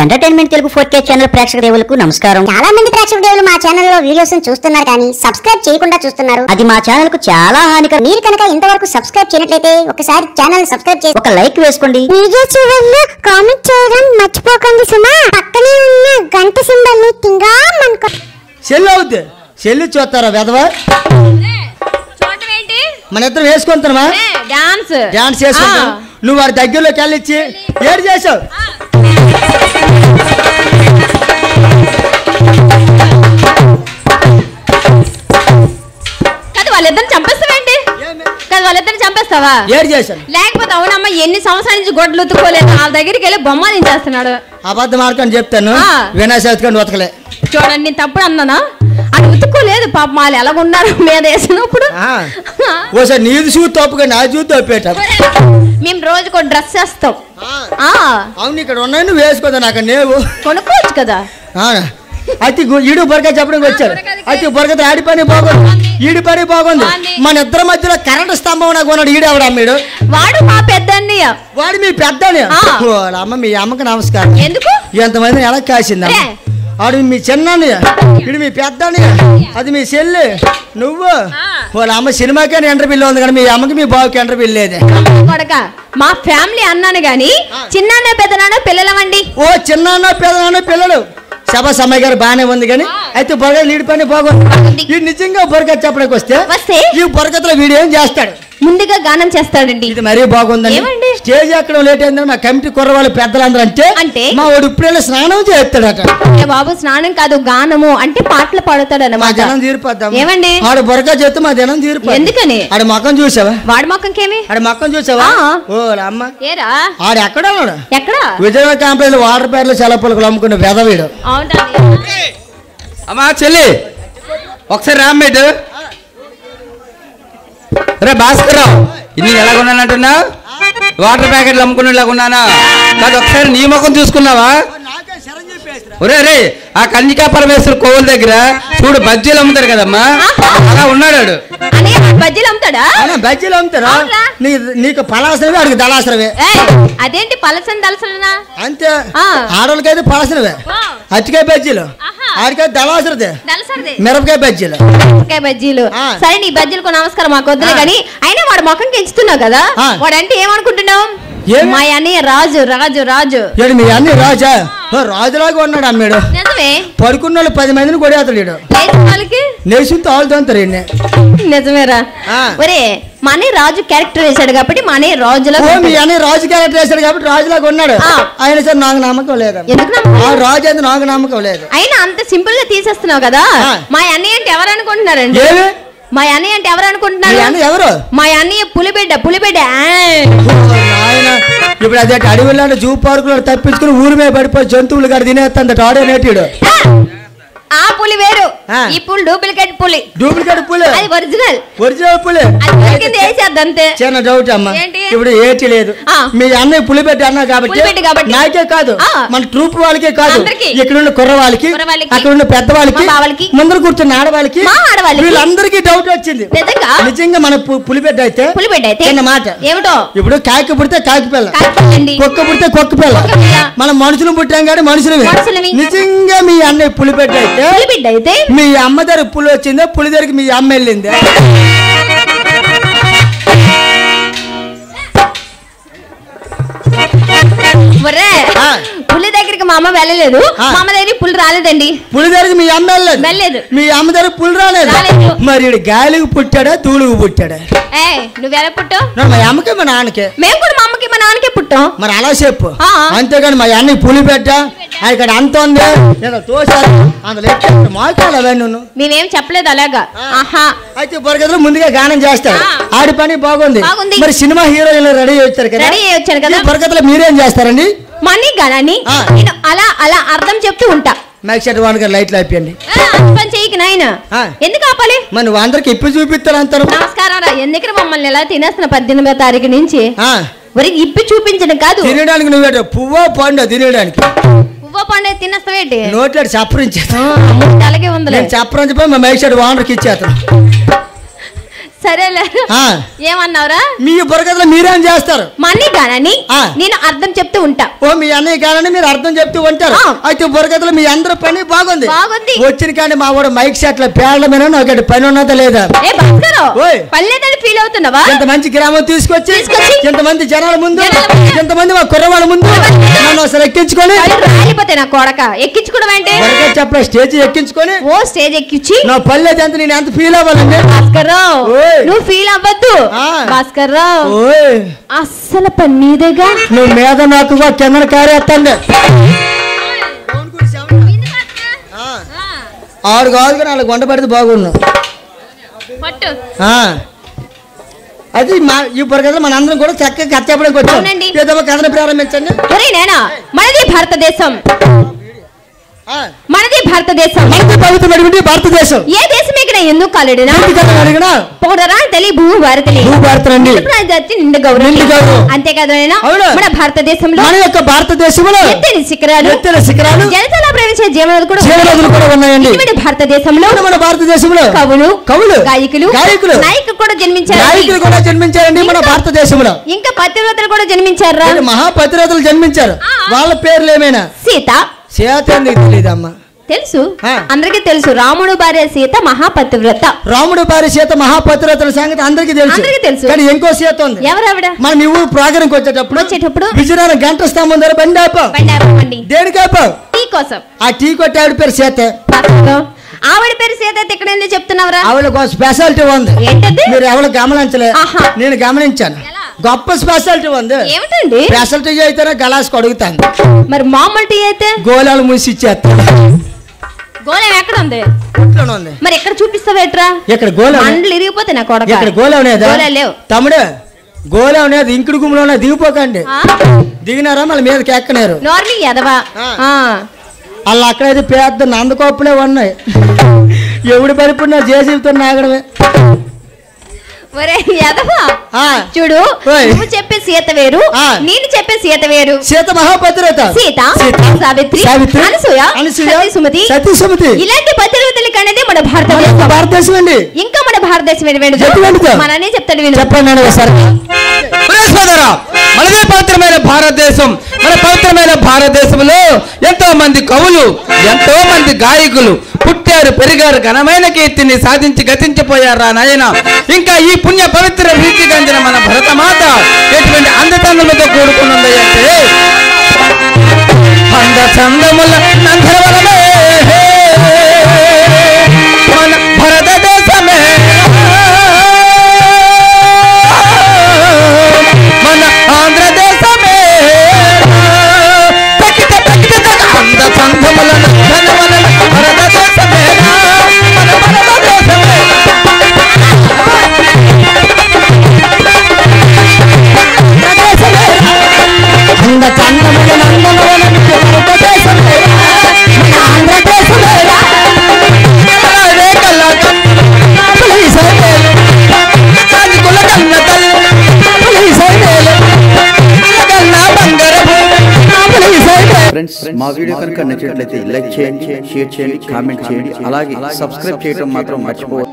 Entertainment Telugu 4K channel ప్రేక్షక దేవులకు నమస్కారం. చాలా మంది ప్రేక్షక దేవులు మా ఛానల్ లో వీడియోస్ చూస్తున్నారు కానీ సబ్స్క్రైబ్ చేయకుండా చూస్తున్నారు. అది మా ఛానల్ కు చాలా హానికరం. మీరు కనుక ఇంతవరకు సబ్స్క్రైబ్ చేయనట్లయితే ఒకసారి ఛానల్ సబ్స్క్రైబ్ చేసి ఒక లైక్ వేసుకోండి. వీడియో చివరిలో కామెంట్ చేయడం మర్చిపోకండి సుమా. పక్కనే ఉన్న గంట సింబల్ ని తింగా మనకు సెల్ అవుద్ది. సెల్ చూస్తారా వెదవా? మన ఇద్దరు వేసుకుంటున్నామా? డాన్స్ చేసుకుంటా. నువ్వు వాడి దగ్గరలోకి వెళ్ళిచ్చి ఏడు చేసావు. వాళ్ళిద్దరిని చంపేస్తావేంటి? వాళ్ళిద్దరిని చంపేస్తావా? ఏడు చేశాను. లేకపోతే అవునమ్మా ఎన్ని సంవత్సరాల నుంచి గొడ్లు ఉతుక్కోలేదు, వాళ్ళ దగ్గరికి వెళ్ళి బొమ్మలు చేస్తున్నాడు. అబద్ధం ఆడకని చెప్తాను. వినాశకని ఉతకలే. చూడండి నేను తప్పుడు అన్నానా? అది ఉతుక్కోలేదు పాప. వాళ్ళు ఎలాగున్నారు మీద వేసినప్పుడు. ఓసారి నీది చూసి తప్పుగా నా చూసి తప్పేట. మేము రోజుకో డ్రెస్ వేస్తాం. అవును ఇక్కడ ఉన్నాయి, నువ్వు వేసుకోదా? నాకు నేవు కొనుక్కోవచ్చు కదా. అయితే ఈడు బొరక చెప్పడానికి వచ్చాడు. అయితే బొరక ఆడి పని బాగుంది, ఈడి పని బాగుంది. మన ఇద్దరి మధ్యలో కరెంటు స్తంభం నాకు ఉన్నాడు. ఈడెవడా మీడు? వాడు మా పెద్ద అన్నయ్య. వాడు మీ పెద్ద అమ్మ. మీ అమ్మకి నమస్కారం. ఎందుకు ఎంతమంది ఎలా కాసిందా? ఆడు మీ చిన్న ఇడు మీ పెద్ద అది మీ చెల్లి. నువ్వు వాళ్ళ అమ్మ సినిమాకే ఎంటర్ బిల్లు ఉంది కానీ మీ అమ్మకి మీ బాబుకి ఎంటర్ బిల్లు లేదే. మా ఫ్యామిలీ అన్నాను గాని చిన్న పెద్దనాన్న పిల్లలమండి. ఓ చిన్న పెద్దనాన్న పిల్లలు. సభ సమయ గారు బాగానే ఉంది కానీ అయితే బొరగ నీడి పని బాగుంది. ఈ నిజంగా బొరక చెప్పడానికి వస్తే ఈ బొరకతో వీడు ఏం చేస్తాడు? ముందుగా గానం చేస్తాడండి. ఇది మరీ బాగుందండి. స్టేజ్ ఎక్కడ లేట్ అయిందని మా కమిటీ కుర్రవాళ్ళు పెద్దలందరూ అంటే మా వాడు ఇప్పుడే స్నానం చేస్తాడట. బాబు స్నానం కాదు గానము అంటే పాటలు పాడుతాడు అన్నమాట. మా జనం తీరిపోద్దాం. ఏమండి ఆడు బొరక చేస్తే మా జనం తీరిపోద్దాం. ఎందుకని? ఆడు మొక్కం చూసావా? వాడి మొక్కంకేమి? ఆడు మొక్కం చూసావా? ఓ అమ్మ ఏరా ఆడు ఎక్కడ ఉన్నాడు? ఎక్కడ? విజయవాడ కాంప్లెక్స్ వాటర్ ప్యాడ్లు సెలవులకు అమ్ముకున్న వెదవీడు. అమ్మా చెల్లి ఒకసారి రామ్మేటు రే భాస్కర్ రావు. ఇది ఎలాగున్నానంటున్నావు? వాటర్ ప్యాకెట్లు అమ్ముకునేలాగా ఉన్నానా? కాదు ఒకసారి నీ ముఖం చూసుకున్నావా? ఒరే రే ఆ కన్యకా పరమేశ్వర కోవిల దగ్గర చూడు బజ్జీలు అమ్ముతారు కదమ్మా, అలా ఉన్నాడు. బజ్జీలు అమ్ముతాడా? బజ్జీలు అమ్ముతారా? నీకు పలాసనవే అడిగి దళాసనవే. అదేంటి పలసన దళసన? అంతే. ఆడవాళ్ళకైతే పలాసనవే అరటికాయ బజ్జీలు, ఆడికాయ దళాసరదే మిరపకాయ బజ్జీలు. మిరపకాయ బజ్జీలు. సరే నీ బజ్జీలకు నమస్కారం మాకు వద్దులే కానీ అయినా వాడు మొఖం పెంచుతున్నావు కదా, వాడంటే ఏమనుకుంటున్నావు? మా అన్నయ్య రాజు రాజు రాజు. మీ అన్నయ్య రాజా? రాజులాగా ఉన్నాడు అమ్మాడు. పడుకున్న వాళ్ళు 10 మందిని కొడేస్తాడు. నేసుతో ఆలుతుంటారు. నిజమేరా? ఒరే మా అన్నయ్య రాజు క్యారెక్టర్ వేసాడు కాబట్టి మా అన్నయ్య రాజులాగా. మీ అన్నయ్య రాజు క్యారెక్టర్ వేసాడు కాబట్టి రాజులాగా ఉన్నాడు. ఆయన సార్ నాకు నమ్మకం లేదు. రాజు అంటే నాకు నమ్మకం లేదు. అయినా అంత సింపుల్ గా తీసేస్తున్నావు కదా. మా అన్నయ్య అంటే ఎవరు అనుకుంటున్నారండి? మా అన్నయ్య అంటే ఎవరు అనుకుంటున్నారు? ఎవరు? మా అన్నయ్య పులిబిడ్డ. పులిబిడ్డ ఇప్పుడు అదే అడవిలో జూ పార్కులో తప్పించుకుని ఊరి మీద పడిపోయి జంతువులు గారు తినేస్తాడు. ఆడే నేటిడు. ఆ పులి వేరు, ఈ పులి డూప్లికేట్ పులి. డూప్లికేట్ పులి అది ఒరిజినల్. ఒరిజినల్ పులి వేసేద్దంతే. చిన్న డౌట్ అమ్మా, ఇప్పుడు ఏటి లేదు. మీ అన్నయ్య పులిబెట్ట అన్నా కాబట్టి నాకే కాదు మన ట్రూప్ వాళ్ళకే కాదు, ఇక్కడ ఉన్న కుర్ర వాళ్ళకి అక్కడ ఉన్న పెద్ద వాళ్ళకి ముందర కూర్చున్న ఆడవాళ్ళకి వీళ్ళందరికీ డౌట్ వచ్చింది. నిజంగా మన పులిబెట్ట అయితే చిన్న మాట ఏమిటో, ఇప్పుడు కాకి పుడితే కాకి పిల్ల, కుక్క పుడితే కుక్క పిల్ల, మనం మనుషులు పుట్టాం కానీ మనుషులమే. నిజంగా మీ అన్నయ్య పులిబెట్ట అయితే మీ అమ్మ దగ్గర పులి వచ్చిందా? పులి దగ్గరికి మీ అమ్మ వెళ్ళిందా? పులి దగ్గరికి మా అమ్మ వెళ్ళలేదు, మా అమ్మ దగ్గర పులి రాలేదండి. పులి దగ్గరికి మీ అమ్మ వెళ్ళలేదు, మీ అమ్మ దగ్గర పులి రాలేదు. మరి గాలికి పుట్టాడా తూలుగు పుట్టాడా? నువ్వెలా పుట్టావు? మా అమ్మకి మా నాన్నకే. మేము కూడా మా అమ్మకి మా నాన్నకే పుట్టాం. మరి అలా చెప్పు. అంతేగాని మా అన్నయ్య పులి పెట్ట ఇక్కడ అంత ఉంది తోసారు మాకాలు అవన్నీ. మేమేం చెప్పలేదు అలాగా. అయితే బొరగదిలో ముందుగా గానం చేస్తారు. ఆడి పని బాగుంది. మరి సినిమా హీరోయిన్ రెడీ వచ్చారు కదా, బొరగదిలో మీరేం చేస్తారండి? మనీ గానాన్ని అలా అలా అర్థం చెప్తూ ఉంటా. మైక్ సెట్ వాన్ గారు లైట్లు అయిపోయింది. చేయకి నాయన ఎందుకు ఆపాలి? మరి నువ్వు అందరికి ఇప్పి చూపిస్తారు అంటారు. నమస్కారం రా. ఎందుకు మమ్మల్ని ఎలా తినేస్తున్నా 18వ తారీఖు నుంచి? ఇప్పి చూపించడం కాదు, తినడానికి నువ్వు పువ్వో పండు తినడానికి. పువ్వో పండు తినేస్తావేంటి? నోట్లో చప్పరించేస్తా. అలాగే ఉంది. చప్పరించిపోయి మా మైక్ సెట్ వానర్కి ఇచ్చేస్తాను. సరేలే ఏమన్నావురా? మీ బుర్రకథలో మీరేం చేస్తారు? మా అన్నయ్య గానని నేను అర్థం చెప్తూ ఉంటా. ఓ మీ అన్నయ్య గానని మీరు అర్థం చెప్తూ ఉంటారు. అయితే బుర్రకథలో మీ అందరి పని బాగుంది. వచ్చిన కానీ మా వాడు మైక్ సెట్ లో పేర్ల మీద ఒకటి పని ఉన్నదా లేదా? పల్లెదని ఫీల్ అవుతున్నావా? ఇంత మంచి గ్రామం తీసుకొచ్చి ఎంతమంది జనాల ముందు ఎంతమంది మా కుర్రవాళ్ళ ముందు నన్ను అసలు ఎక్కించుకొని రాలిపోతే నా కొడక ఎక్కించుకోవడం అంటే చెప్పలే స్టేజ్ ఎక్కించుకొని ఓ స్టేజ్ ఎక్కించి నా పల్లెది ఎంత నేను ఎంత ఫీల్ అవ్వాలండి? భాస్కర్రావు నువ్వు ఫీల్ అవ్వద్దు. భాస్కర్రావు అస్సలు పని నీదేగా. నువ్వు మీద నాకు కింద కారేస్తాండి 6 కాదు 4 గంట పడితే బాగున్నావు. అది మా ఈ బుర్రకథలో మన అందరం కూడా చక్కగా కథ చెప్పడానికి వచ్చాం. ఏదో కథను ప్రారంభించండి. మనది భారతదేశం, మనది భారతదేశం, మనది పవిత్రమైనటువంటి భారతదేశం. ఏ దేశం ఎక్కడ ఎందుకు కాలేడునా పోడరా తెలి భూభారతలి నిండు గౌరవం. అంతేకాదు మన భారతదేశంలో మన యొక్క భారతదేశంలో ఎత్తైన శిఖరాలు జలచల ప్రవేశ జీవనదులు కూడా ఉన్నాయండి. భారతదేశంలో మన భారతదేశంలో కవులు గాయకులు నాయకులు కూడా జన్మించారండి మన భారతదేశంలో. ఇంకా పతివ్రతలు కూడా జన్మించారా? మహాపతివ్రతలు జన్మించారు. వాళ్ళ పేర్లు ఏమైనా? సీత. సీత ఎందుకు తెలియదమ్మా? తెలుసు, అందరికీ తెలుసు. రాముడు భార్య సీత మహాపతివ్రత. రాముడు భార్య సీత మహాపతివ్రతల సంగతి అందరికీ తెలుసు. కానీ ఇంకో సీత ఉంది. ఎవరావిడ? మనం ఈ ఊరు ప్రోగ్రాంకి వచ్చేటప్పుడు విజయనగరం గంట స్తంభం దగ్గర బండి ఆపాం. దేనికి ఆపాం? టీ కోసం. ఆ టీ కొట్టి ఆవిడ పేరు సీత. ఆవిడ పేరు సీత ఇక్కడ చెప్తున్నావురా? ఆవిడ స్పెషాలిటీ ఉంది. మీరు ఎవరు గమనించలేదు, నేను గమనించాను. గొప్ప స్పెషాలిటీ ఉంది. ఏమిటండి? స్పెషాలిటీ అయితేనే గలాస్ అడుగుతాను. మరి మామూలు టీ అయితే గోళాలు మూసి ఇచ్చేస్తాను. గోళం ఎక్కడ ఉంది? ఉంది. మరి ఎక్కడ చూపిస్తావేట్రా? ఇక్కడ గోళం మండలు ఇరిగిపోతే నా కొడక. ఇక్కడ గోళం లేవు తమ్ముడు. గోళం అనేది ఇంకుడు గుమ్మలో దిగిపోకండి. దిగినారా మళ్ళీ మీదకి ఎక్కనారు. నార్మల్ ఎదవా వాళ్ళు అక్కడైతే పెద్ద నందకోపులే ఉన్నాయి. ఎవడు పరిపడినా జేసీబీతో నాగడమే. చూడు, నువ్వు చెప్పే సీత వేరు, నేను చెప్పే సీత వేరు. సీత మహాపతివ్రత, సీత సావిత్రి, అనసూయ, సతీ సుమతి. ఇలాంటి పతివ్రతలకి అనేది మన భారతదేశం అండి. ఇంకా మన భారతదేశం మననే చెప్తాడు. చెప్పండి. మనదే పవిత్రమైన భారతదేశం. మన పవిత్రమైన భారతదేశంలో ఎంతో మంది కవులు, ఎంతో మంది గాయకులు పుట్టారు, పెరిగారు, ఘనమైన కీర్తిని సాధించి గతించిపోయారా నాయన. ఇంకా ఈ పుణ్య పవిత్ర రీతి గందిన మన భరతమాత ఎటువంటి అందచందములతో కూడుకున్నది అంటే అందచందముల నందవలమే మన భారతదేశమే, మన ఆంధ్రదేశమే అందచందముల నందవలమే భారతదేశమే, మన భారతదేశమే. ఫ్రెండ్స్, మా వీడియో కనుక నచ్చినట్లయితే లైక్ చేయండి, షేర్ చేయండి, కామెంట్ చేయండి. అలాగే సబ్స్క్రైబ్ చేయడం మాత్రం మర్చిపోవద్దు.